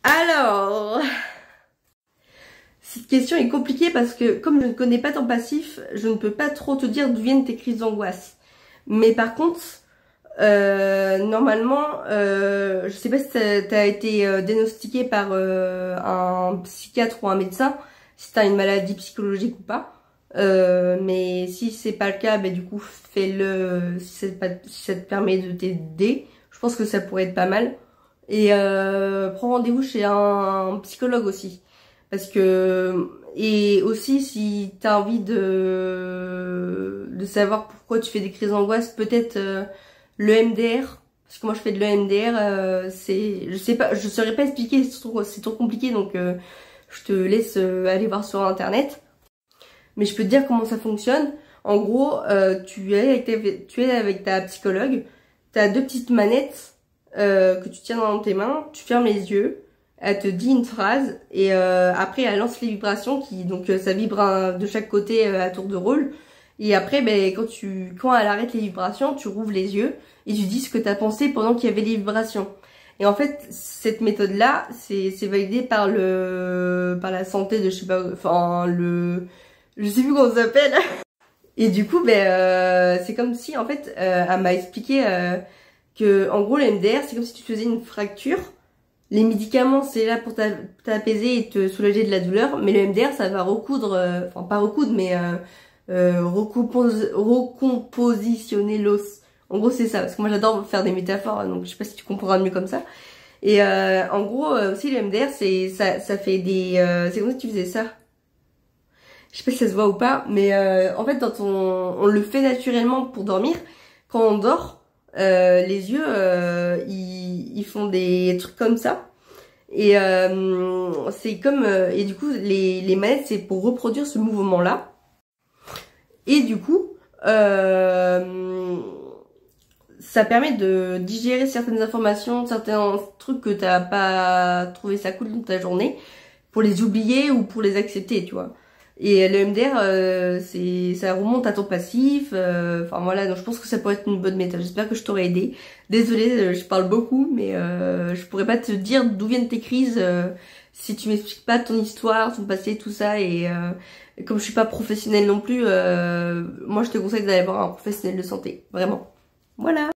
Alors, cette question est compliquée parce que comme je ne connais pas ton passif, je ne peux pas trop te dire d'où viennent tes crises d'angoisse. Mais par contre, normalement, je sais pas si t'as été diagnostiqué par un psychiatre ou un médecin, si t'as une maladie psychologique ou pas. Mais si c'est pas le cas, ben du coup fais-le si ça te permet de t'aider. Je pense que ça pourrait être pas mal. Et prends rendez-vous chez un psychologue aussi. Parce que et aussi si t'as envie de savoir pourquoi tu fais des crises d'angoisse, peut-être le MDR. Parce que moi je fais de l'EMDR, je sais pas, je saurais pas expliquer, c'est trop compliqué, donc je te laisse aller voir sur internet. Mais je peux te dire comment ça fonctionne. En gros, tu es avec ta psychologue, tu as deux petites manettes que tu tiens dans tes mains, tu fermes les yeux, elle te dit une phrase et après elle lance les vibrations donc ça vibre de chaque côté à tour de rôle. Et après ben quand elle arrête les vibrations, tu rouvres les yeux et tu dis ce que tu as pensé pendant qu'il y avait les vibrations. Et en fait, cette méthode-là, c'est validé par la santé de je sais pas, enfin je sais plus comment ça s'appelle. Et du coup, ben c'est comme si en fait, elle m'a expliqué que en gros le MDR, c'est comme si tu faisais une fracture. Les médicaments, c'est là pour t'apaiser et te soulager de la douleur, mais le MDR, ça va recoudre, enfin pas recoudre, mais recompositionner l'os. En gros, c'est ça, parce que moi j'adore faire des métaphores, donc je sais pas si tu comprendras mieux comme ça. Et en gros, aussi le MDR, ça fait des, c'est comme si tu faisais ça. Je sais pas si ça se voit ou pas, mais en fait, on le fait naturellement pour dormir. Quand on dort, les yeux, ils font des trucs comme ça. Et c'est comme et du coup, les manettes, c'est pour reproduire ce mouvement-là. Et du coup, ça permet de digérer certaines informations, certains trucs que t'as pas trouvé ça cool dans ta journée, pour les oublier ou pour les accepter, tu vois. Et le MDR, ça remonte à ton passif. Enfin voilà, donc je pense que ça pourrait être une bonne méthode. J'espère que je t'aurai aidé. Désolée, je parle beaucoup, mais je pourrais pas te dire d'où viennent tes crises si tu m'expliques pas ton histoire, ton passé, tout ça. Et comme je suis pas professionnelle non plus, moi je te conseille d'aller voir un professionnel de santé, vraiment. Voilà.